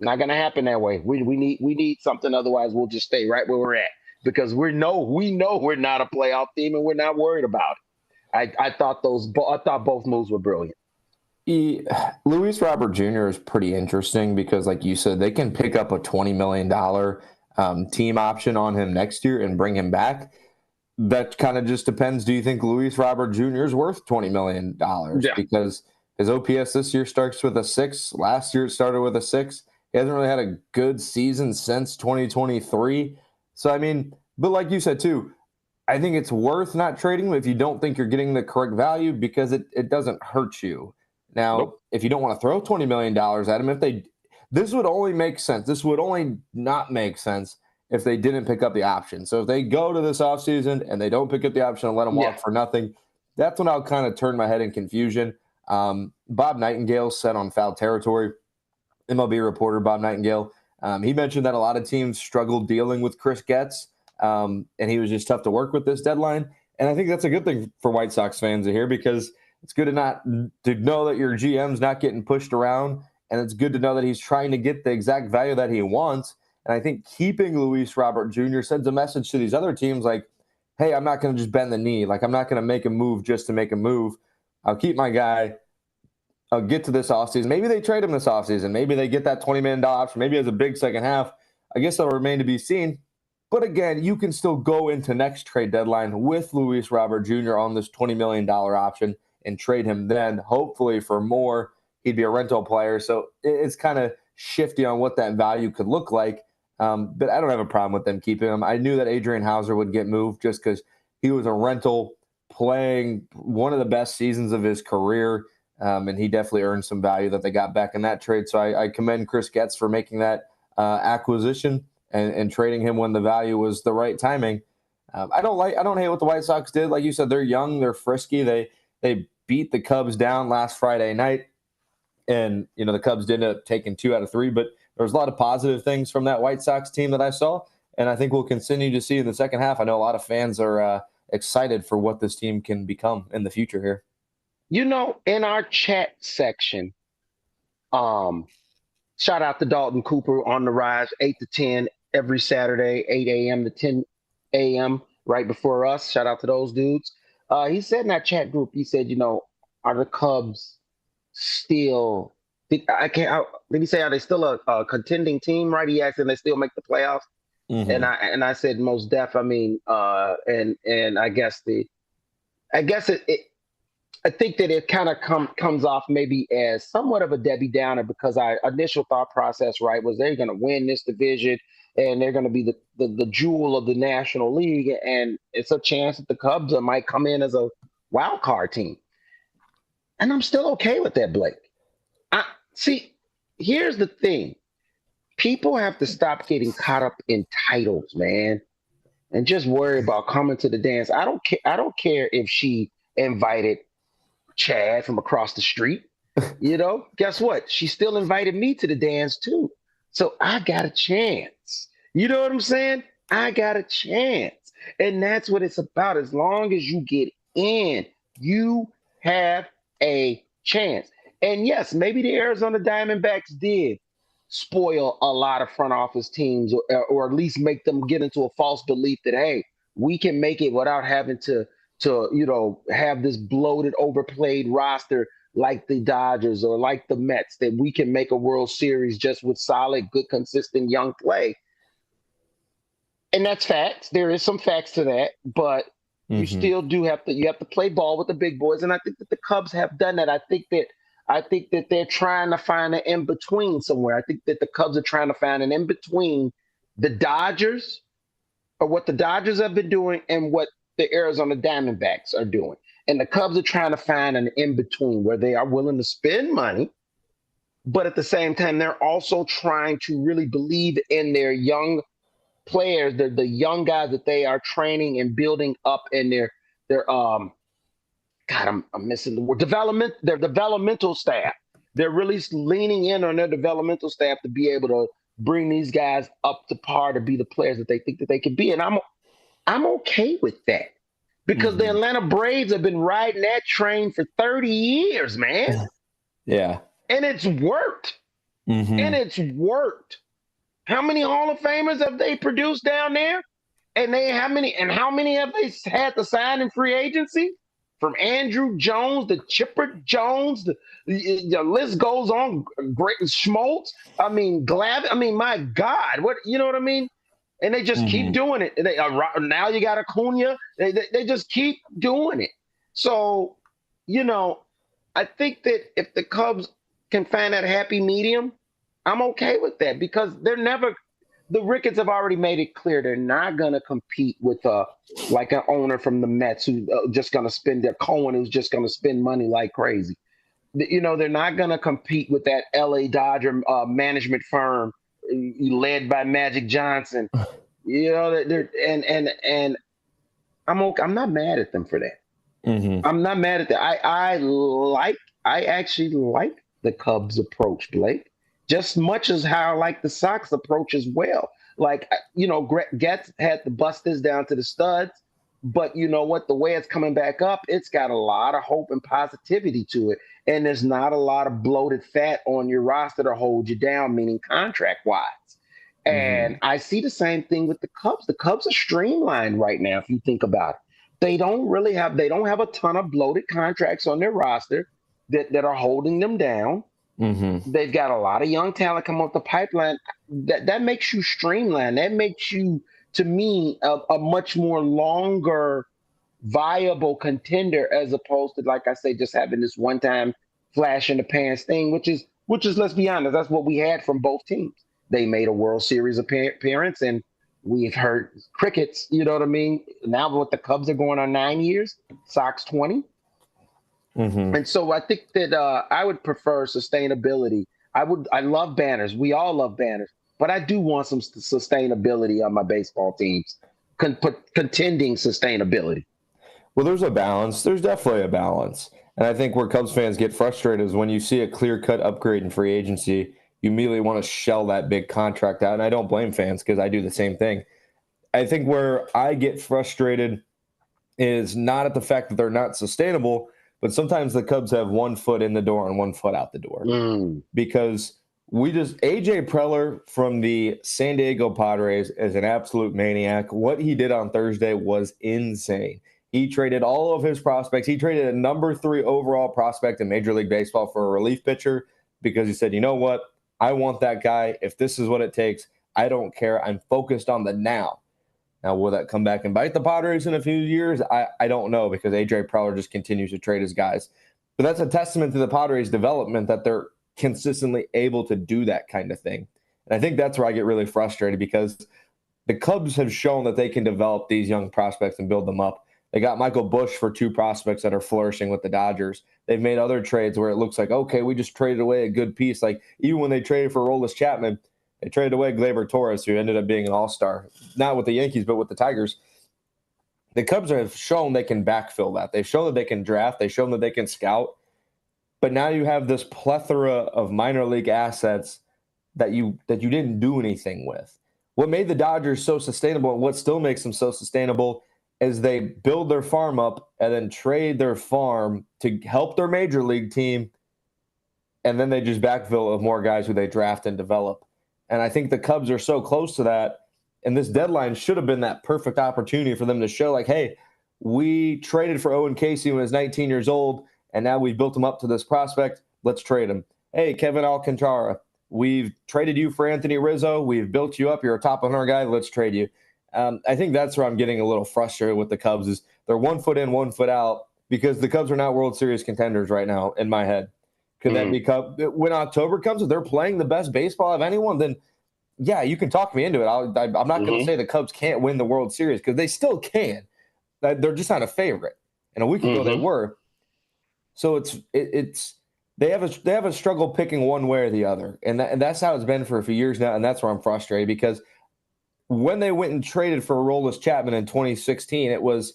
Not going to happen that way. We need something. Otherwise, we'll just stay right where we're at because we know we're not a playoff team and we're not worried about it. I thought both moves were brilliant. Luis Robert Jr. is pretty interesting because, like you said, they can pick up a $20 million team option on him next year and bring him back. That kind of just depends. Do you think Luis Robert Jr. is worth $20 million? Yeah. Because his OPS this year starts with a 6. Last year it started with a 6. He hasn't really had a good season since 2023. So, I mean, but like you said, too, I think it's worth not trading him if you don't think you're getting the correct value because it doesn't hurt you. Now, if you don't want to throw $20 million at him, this would only make sense. This would only not make sense if they didn't pick up the option. So if they go to this offseason and they don't pick up the option and let him walk for nothing, that's when I'll kind of turn my head in confusion. Bob Nightingale said on Foul Territory, MLB reporter Bob Nightingale, he mentioned that a lot of teams struggled dealing with Chris Getz, and he was just tough to work with this deadline. And I think that's a good thing for White Sox fans to hear because it's good to know that your GM's not getting pushed around, and it's good to know that he's trying to get the exact value that he wants. And I think keeping Luis Robert Jr. sends a message to these other teams like, hey, I'm not going to just bend the knee. Like, I'm not going to make a move just to make a move. I'll keep my guy. I'll get to this offseason. Maybe they trade him this offseason. Maybe they get that $20 million option. Maybe he has a big second half. I guess that'll remain to be seen. But again, you can still go into next trade deadline with Luis Robert Jr. on this $20 million option and trade him then, hopefully for more. He'd be a rental player. So it's kind of shifty on what that value could look like. But I don't have a problem with them keeping him. I knew that Adrian Hauser would get moved just because he was a rental playing one of the best seasons of his career. And he definitely earned some value that they got back in that trade. So I commend Chris Getz for making that acquisition and trading him when the value was the right timing. I don't hate what the White Sox did. Like you said, they're young, they're frisky. They beat the Cubs down last Friday night. And, the Cubs did end up taking 2 out of 3, but there was a lot of positive things from that White Sox team that I saw. And I think we'll continue to see in the second half. I know a lot of fans are excited for what this team can become in the future here. In our chat section, shout out to Dalton Cooper on the rise, 8 to 10 every Saturday, 8 a.m. to 10 a.m. right before us. Shout out to those dudes. He said in that chat group, he said, are the Cubs still – did he say, are they still a contending team, right? He asked, and they still make the playoffs? Mm-hmm. And I said, most def. I mean, and I guess I think that it kind of comes off maybe as somewhat of a Debbie Downer because our initial thought process, right, was they're going to win this division and they're going to be the jewel of the National League, and it's a chance that the Cubs might come in as a wild card team. And I'm still okay with that, Blake. See, here's the thing. People have to stop getting caught up in titles, man, and just worry about coming to the dance. I don't care if she invited Chad from across the street. Guess what? She still invited me to the dance too. So I got a chance. You know what I'm saying? I got a chance. And that's what it's about. As long as you get in, you have a chance. And yes, maybe the Arizona Diamondbacks did spoil a lot of front office teams, or at least make them get into a false belief that, hey, we can make it without having to have this bloated, overplayed roster like the Dodgers or like the Mets, that we can make a World Series just with solid, good, consistent young play. And that's facts. There is some facts to that, but you still do have to play ball with the big boys. And I think that the Cubs have done that. I think that they're trying to find an in-between somewhere. I think that the Cubs are trying to find an in-between the Dodgers, or what the Dodgers have been doing, and what the Arizona Diamondbacks are doing. And the Cubs are trying to find an in-between where they are willing to spend money, but at the same time, they're also trying to really believe in their young players, the young guys that they are training and building up in their I'm missing the word, their developmental staff. They're really leaning in on their developmental staff to be able to bring these guys up to par to be the players that they think that they can be. And I'm okay with that, because the Atlanta Braves have been riding that train for 30 years, man. Yeah. And it's worked. And it's worked. How many Hall of Famers have they produced down there? And how many have they had to sign in free agency? From Andrew Jones to Chipper Jones, the list goes on. Great Schmaltz. I mean, my God, what, you know what I mean? And they just keep doing it. Now you got Acuna. They just keep doing it. So, I think that if the Cubs can find that happy medium, I'm okay with that, because the Ricketts have already made it clear they're not going to compete with like an owner from the Mets who's just going to spend their Cohen, who's just going to spend money like crazy. They're not going to compete with that LA Dodger management firm led by Magic Johnson. And I'm not mad at them for that. I'm not mad at that. I actually like the Cubs approach, Blake, just much as how I like the Sox approach as well. Like, Getz had to bust this down to the studs, but you know what? The way it's coming back up, it's got a lot of hope and positivity to it. And there's not a lot of bloated fat on your roster to hold you down, meaning contract-wise. And I see the same thing with the Cubs. The Cubs are streamlined right now, if you think about it. They don't have a ton of bloated contracts on their roster that are holding them down. They've got a lot of young talent come off the pipeline. That makes you streamlined. That makes you, to me, a much more longer viable contender, as opposed to, like I say, just having this one-time flash in the pants thing, which is, let's be honest, that's what we had from both teams. They made a World Series appearance, and we've heard crickets, you know what I mean? Now what the Cubs are going on 9 years, Sox 20. And so I think that I would prefer sustainability. I love banners. We all love banners, but I do want some sustainability on my baseball teams, contending sustainability. Well, there's a balance. There's definitely a balance. And I think where Cubs fans get frustrated is when you see a clear-cut upgrade in free agency, you immediately want to shell that big contract out. And I don't blame fans, because I do the same thing. I think where I get frustrated is not at the fact that they're not sustainable, but sometimes the Cubs have 1 foot in the door and 1 foot out the door. Because AJ Preller from the San Diego Padres is an absolute maniac. What he did on Thursday was insane. He traded all of his prospects. He traded a number 3 overall prospect in Major League Baseball for a relief pitcher, because he said, you know what? I want that guy. If this is what it takes, I don't care. I'm focused on the now. Now, will that come back and bite the Padres in a few years? I don't know, because A.J. Preller just continues to trade his guys. But that's a testament to the Padres' development, that they're consistently able to do that kind of thing. And I think that's where I get really frustrated, because the Cubs have shown that they can develop these young prospects and build them up. They got Michael Busch for 2 prospects that are flourishing with the Dodgers. They've made other trades where it looks like, okay, we just traded away a good piece. Like, even when they traded for Aroldis Chapman, they traded away Gleyber Torres, who ended up being an all-star, not with the Yankees, but with the Tigers. The Cubs have shown they can backfill that. They've shown that they can draft. They've shown that they can scout. But now you have this plethora of minor league assets that you didn't do anything with. What made the Dodgers so sustainable, and what still makes them so sustainable, is they build their farm up and then trade their farm to help their major league team and then they just backfill with more guys who they draft and develop. And I think the Cubs are so close to that, and this deadline should have been that perfect opportunity for them to show, like, hey, we traded for Owen Casey when he was 19 years old, and now we've built him up to this prospect. Let's trade him. Hey, Kevin Alcantara, we've traded you for Anthony Rizzo. We've built you up. You're a top 100 guy. Let's trade you. I think that's where I'm getting a little frustrated with the Cubs is they're 1 foot in, 1 foot out because the Cubs are not World Series contenders right now in my head. Could that become when October comes, if they're playing the best baseball of anyone, then yeah, you can talk me into it. I'm not going to say the Cubs can't win the World Series because they still can. They're just not a favorite. And a week ago they were. So it's they have a struggle picking one way or the other, and that's how it's been for a few years now. And that's where I'm frustrated because when they went and traded for Aroldis Chapman in 2016, it was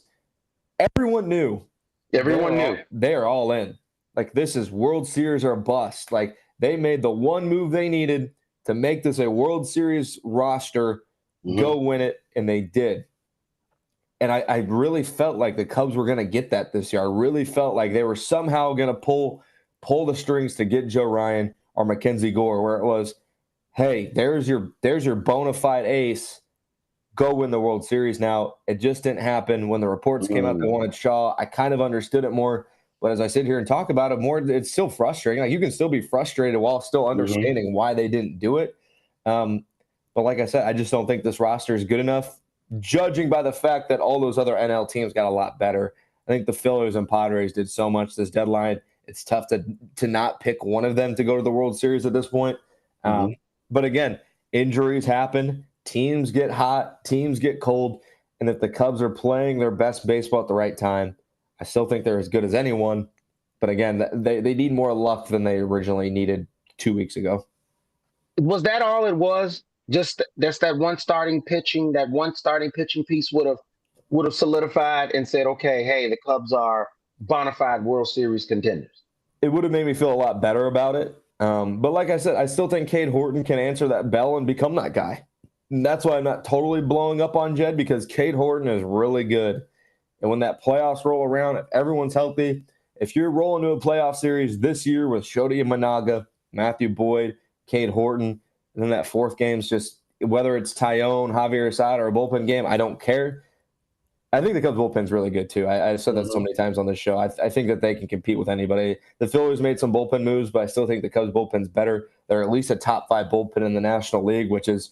everyone knew. They are all in. Like, this is World Series or bust. Like, they made the one move they needed to make this a World Series roster, go win it, and they did. And I really felt like the Cubs were going to get that this year. I really felt like they were somehow going to pull the strings to get Joe Ryan or Mackenzie Gore, where it was, hey, there's your bona fide ace. Go win the World Series now. It just didn't happen. When the reports came out they wanted Shaw, I kind of understood it more. But as I sit here and talk about it more, it's still frustrating. Like, you can still be frustrated while still understanding why they didn't do it. But like I said, I just don't think this roster is good enough, judging by the fact that all those other NL teams got a lot better. I think the Phillies and Padres did so much this deadline. It's tough to not pick one of them to go to the World Series at this point. But again, injuries happen. Teams get hot. Teams get cold. And if the Cubs are playing their best baseball at the right time, I still think they're as good as anyone. But again, they need more luck than they originally needed 2 weeks ago. Was that all it was? Just that one starting pitching piece would have solidified and said, okay, hey, the Cubs are bona fide World Series contenders. It would have made me feel a lot better about it. But like I said, I still think Cade Horton can answer that bell and become that guy. And that's why I'm not totally blowing up on Jed, because Cade Horton is really good. And when that playoffs roll around, if everyone's healthy, if you're rolling to a playoff series this year with Shota Imanaga, Matthew Boyd, Cade Horton, and then that fourth game's just, whether it's Tyone, Javier Assad, or a bullpen game, I don't care. I think the Cubs bullpen's really good, too. I've said that so many times on this show. I think that they can compete with anybody. The Phillies made some bullpen moves, but I still think the Cubs bullpen's better. They're at least a top 5 bullpen in the National League, which is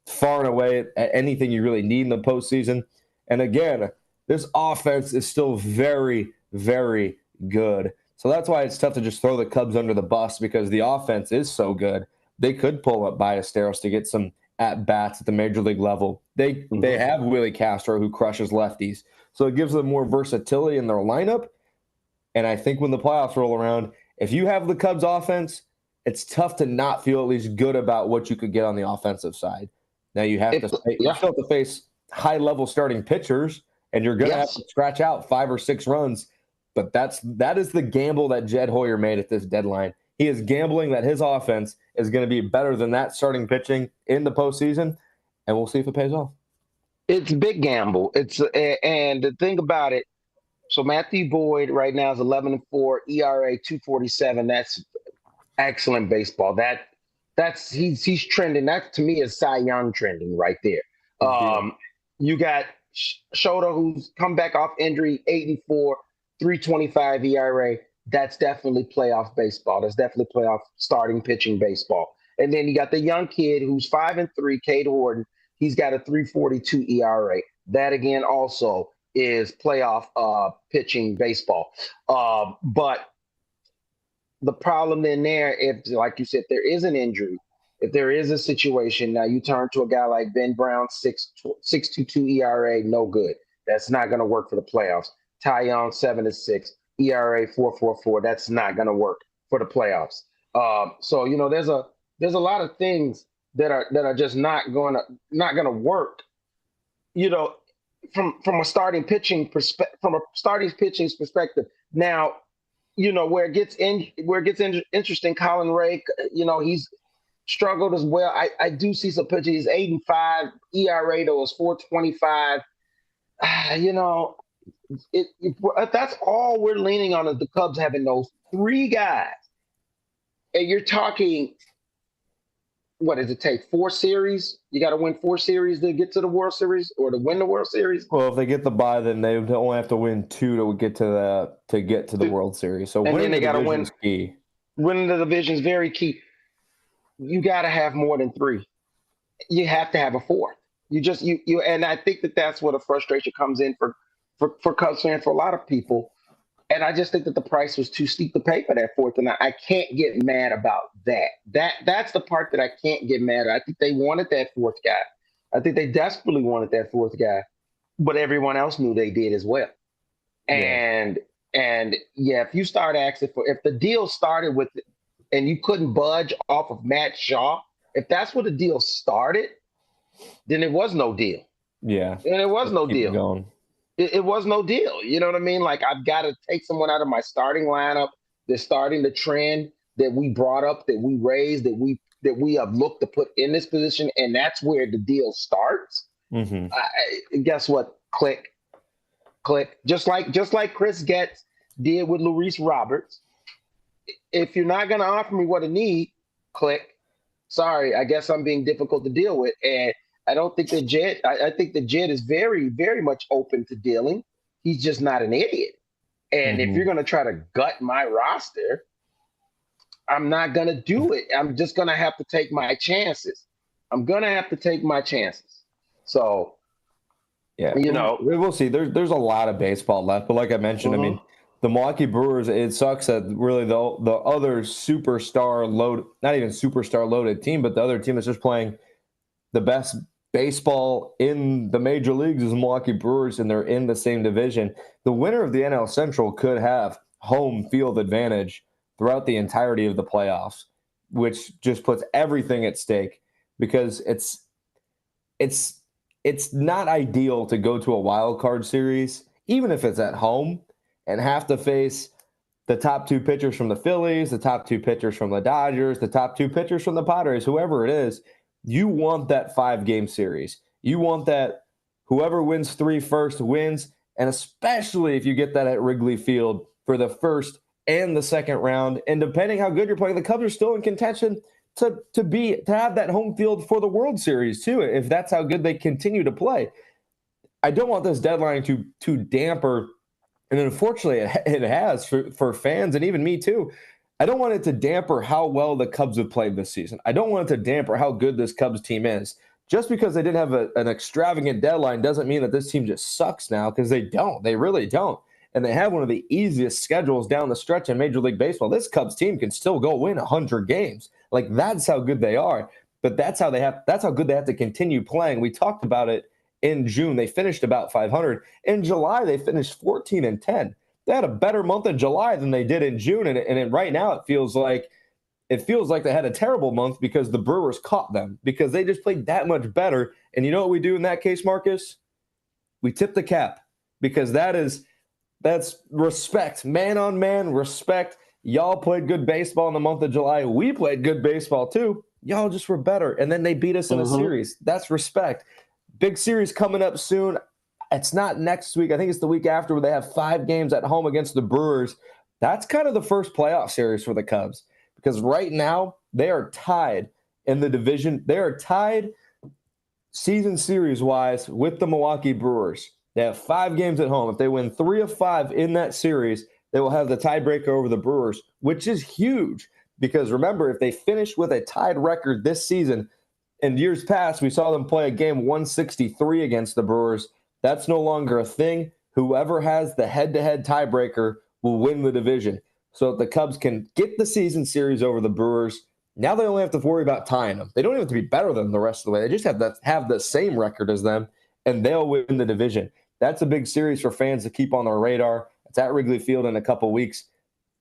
far and away anything you really need in the postseason. And again, this offense is still very, very good. So that's why it's tough to just throw the Cubs under the bus, because the offense is so good. They could pull up Ballesteros to get some at-bats at the major league level. They have Willie Castro, who crushes lefties. So it gives them more versatility in their lineup. And I think when the playoffs roll around, if you have the Cubs offense, it's tough to not feel at least good about what you could get on the offensive side. Now you have to still have to face high-level starting pitchers, and you're going to have to scratch out 5 or 6 runs. But that is the gamble that Jed Hoyer made at this deadline. He is gambling that his offense is going to be better than that starting pitching in the postseason, and we'll see if it pays off. It's a big gamble. And the thing about it, so Matthew Boyd right now is 11-4, ERA 2.47. That's excellent baseball. That's he's trending. That to me is Cy Young trending right there. You got Shota, who's come back off injury, 8-4, 3.25 ERA. That's definitely playoff baseball. That's definitely playoff starting pitching baseball. And then you got the young kid who's 5-3, Cade Horton. He's got a 3.42 ERA. That again also is playoff pitching baseball. But the problem in there, if like you said, there is an injury, if there is a situation, now you turn to a guy like Ben Brown, 6.22 ERA, no good. That's not going to work for the playoffs. Tyone, 7-6. ERA 4.44. That's not going to work for the playoffs. So there's a lot of things that are just not going to work. From a starting pitching perspective. Now, where it gets interesting. Colin Ray, he's struggled as well. I do see some pitches. He's 8-5. ERA though is 4.25. That's all we're leaning on, is the Cubs having those 3 guys. And you're talking, what does it take? 4 series? You got to win 4 series to get to the World Series or to win the World Series? Well, if they get the bye, then they only have to win 2 to get to the World Series. So And then they got to division win. is key. Winning the division is very key. You got to have more than 3. You have to have a 4th. And I think that's where the frustration comes in for Cubs fans, for a lot of people. And I just think that the price was too steep to pay for that 4th, and I can't get mad about that. That's the part that I can't get mad at. I think they wanted that 4th guy. I think they desperately wanted that 4th guy, but everyone else knew they did as well. Yeah. And if you start asking if the deal started with, and you couldn't budge off of Matt Shaw, if that's where the deal started, then it was no deal. Yeah, and it was no deal. Going. It was no deal. You know what I mean? Like, I've got to take someone out of my starting lineup. They're starting the trend that we brought up, that we raised, that we have looked to put in this position, and that's where the deal starts. Mm-hmm. Guess what? Click. Just like Chris Getz did with Luis Roberts. If you're not going to offer me what I need, click. Sorry, I guess I'm being difficult to deal with, and I don't think that Jed. I think that Jed is very, very much open to dealing. He's just not an idiot. And if you're going to try to gut my roster, I'm not going to do it. I'm just going to have to take my chances. So, yeah, we'll see. There's a lot of baseball left, but like I mentioned, I mean, the Milwaukee Brewers. It sucks that really the other not even superstar loaded team, but the other team that's just playing the best baseball in the major leagues is the Milwaukee Brewers, and they're in the same division. The winner of the NL Central could have home field advantage throughout the entirety of the playoffs, which just puts everything at stake, because it's not ideal to go to a wild card series, even if it's at home, and have to face the top 2 pitchers from the Phillies, the top 2 pitchers from the Dodgers, the top 2 pitchers from the Padres, whoever it is. You want that 5-game series. You want that whoever wins 3 first wins, and especially if you get that at Wrigley Field for the first and the second round. And depending how good you're playing, the Cubs are still in contention to have that home field for the World Series too, if that's how good they continue to play. I don't want this deadline to damper, and unfortunately it has for fans and even me too. I don't want it to damper how well the Cubs have played this season. I don't want it to damper how good this Cubs team is. Just because they didn't have an extravagant deadline doesn't mean that this team just sucks now, because they don't. They really don't. And they have one of the easiest schedules down the stretch in Major League Baseball. This Cubs team can still go win 100 games. Like, that's how good they are. But that's how good they have to continue playing. We talked about it in June. They finished about 500. In July, they finished 14-10. They had a better month in July than they did in June, and right now it feels like they had a terrible month because the Brewers caught them, because they just played that much better. And you know what we do in that case, Marcus? We tip the cap, because that's respect, man on man respect. Y'all played good baseball in the month of July. We played good baseball too. Y'all just were better, and then they beat us in a series. That's respect. Big series coming up soon. It's not next week. I think it's the week after, where they have 5 games at home against the Brewers. That's kind of the first playoff series for the Cubs, because right now they are tied in the division. They are tied season series-wise with the Milwaukee Brewers. They have 5 games at home. If they win 3 of 5 in that series, they will have the tiebreaker over the Brewers, which is huge, because remember, if they finish with a tied record this season, in years past, we saw them play a game 163 against the Brewers. That's no longer a thing. Whoever has the head-to-head tiebreaker will win the division. So if the Cubs can get the season series over the Brewers, now they only have to worry about tying them. They don't even have to be better than the rest of the way. They just have to have the same record as them, and they'll win the division. That's a big series for fans to keep on their radar. It's at Wrigley Field in a couple weeks.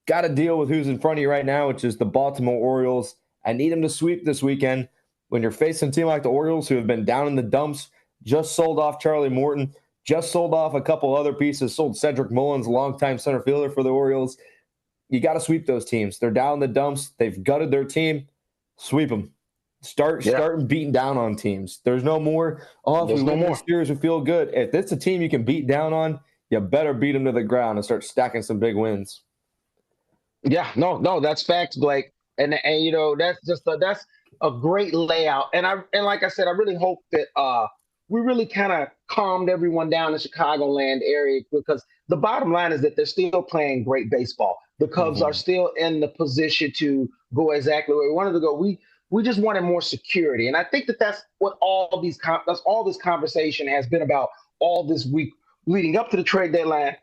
Got to deal with who's in front of you right now, which is the Baltimore Orioles. I need them to sweep this weekend. When you're facing a team like the Orioles, who have been down in the dumps, just sold off Charlie Morton, just sold off a couple other pieces, sold Cedric Mullins, a longtime center fielder for the Orioles. You got to sweep those teams. They're down in the dumps. They've gutted their team. Sweep them. Start beating down on teams. There's no more, if we win this series, we feel good. If it's a team you can beat down on, you better beat them to the ground and start stacking some big wins. Yeah, no, that's facts, Blake. And you know, that's a great layout. And like I said, I really hope that we really kind of calmed everyone down in Chicagoland area, because the bottom line is that they're still playing great baseball. The Cubs are still in the position to go exactly where we wanted to go. We just wanted more security, and I think that that's what that's all this conversation has been about all this week leading up to the trade deadline.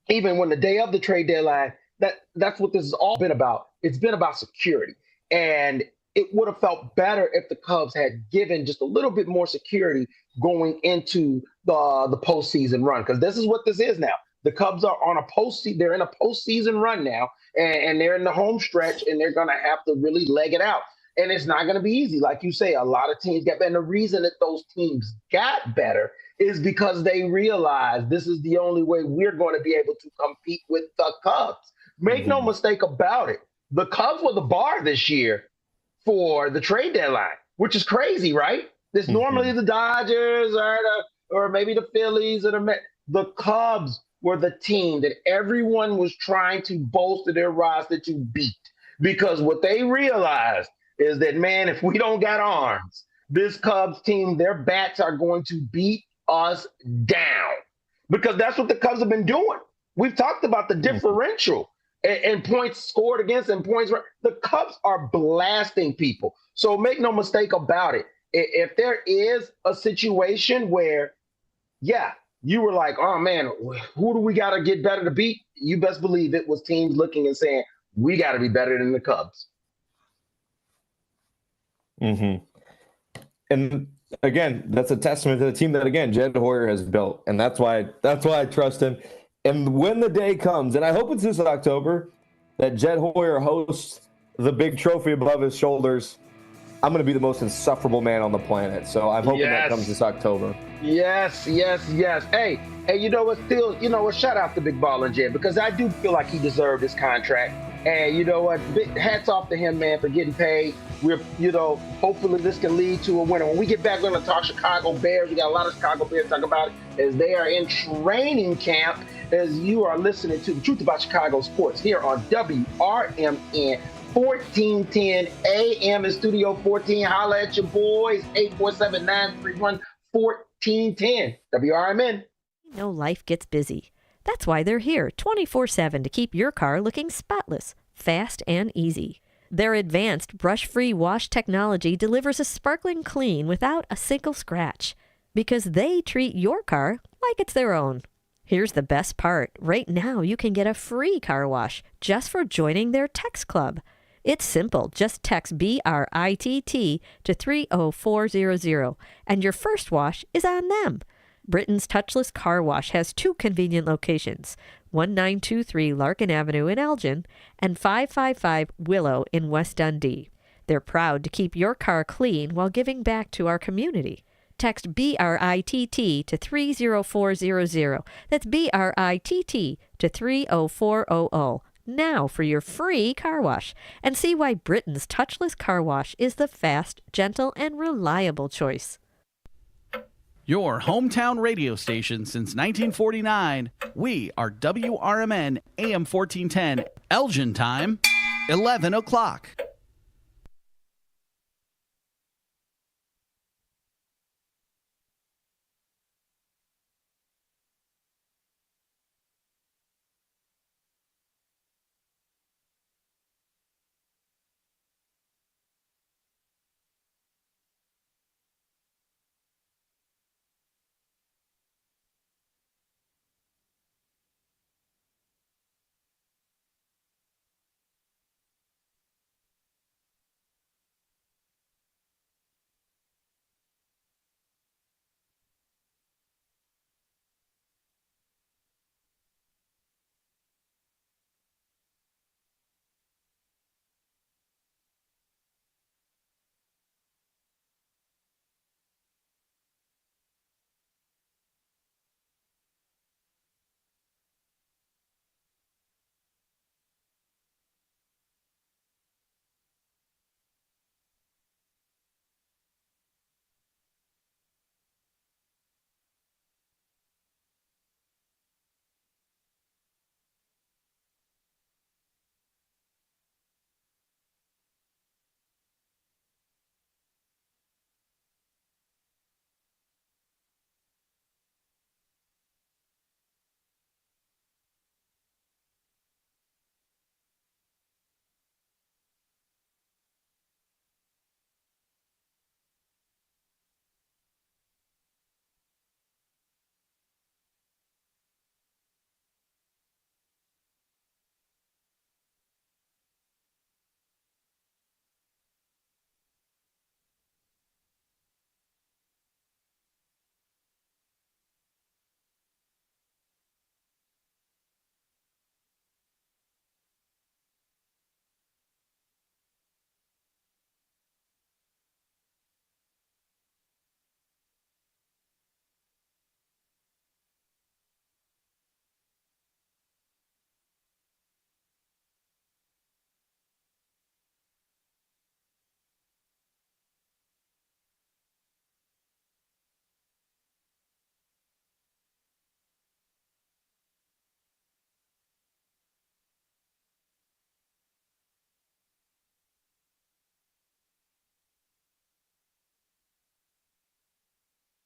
Even when the day of the trade deadline, that's what this has all been about. It's been about security, and it would have felt better if the Cubs had given just a little bit more security going into the postseason run, because this is what this is now. The Cubs are on a postseason. They're in a postseason run now, and they're in the home stretch, and they're going to have to really leg it out. And it's not going to be easy. Like you say, a lot of teams get better. And the reason that those teams got better is because they realized this is the only way we're going to be able to compete with the Cubs. Make no mistake about it. The Cubs were the bar this year for the trade deadline, which is crazy, right? It's normally the Dodgers or maybe the Phillies or the Mets. The Cubs were the team that everyone was trying to bolster their roster to beat, because what they realized is that, man, if we don't got arms, this Cubs team, their bats are going to beat us down, because that's what the Cubs have been doing. We've talked about the differential and points scored against and points. The Cubs are blasting people. So make no mistake about it. If there is a situation where, yeah, you were like, oh, man, who do we got to get better to beat? You best believe it was teams looking and saying, we got to be better than the Cubs. And again, that's a testament to the team that, again, Jed Hoyer has built, and that's why I trust him. And when the day comes, and I hope it's this October, that Jed Hoyer hosts the big trophy above his shoulders, I'm going to be the most insufferable man on the planet. So I'm hoping that comes this October. Yes. Hey, you know what? Still, you know what? Shout out to Big Ball and Jed, because I do feel like he deserved this contract. And you know what? Hats off to him, man, for getting paid. Hopefully this can lead to a winner. When we get back, we're going to talk Chicago Bears. We got a lot of Chicago Bears to talk about it as they are in training camp, as you are listening to The Truth About Chicago Sports here on WRMN 1410 AM in Studio 14. Holla at your boys, 847-931-1410. WRMN. Life gets busy. That's why they're here 24/7 to keep your car looking spotless, fast, and easy. Their advanced brush-free wash technology delivers a sparkling clean without a single scratch, because they treat your car like it's their own. Here's the best part. Right now, you can get a free car wash just for joining their text club. It's simple. Just text BRITT to 30400, and your first wash is on them. Britain's Touchless Car Wash has two convenient locations, 1923 Larkin Avenue in Elgin and 555 Willow in West Dundee. They're proud to keep your car clean while giving back to our community. Text BRITT to 30400. That's BRITT to 30400. Now for your free car wash, and see why Britain's Touchless Car Wash is the fast, gentle, and reliable choice. Your hometown radio station since 1949. We are WRMN AM 1410, Elgin time, 11 o'clock.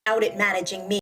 out at managing me.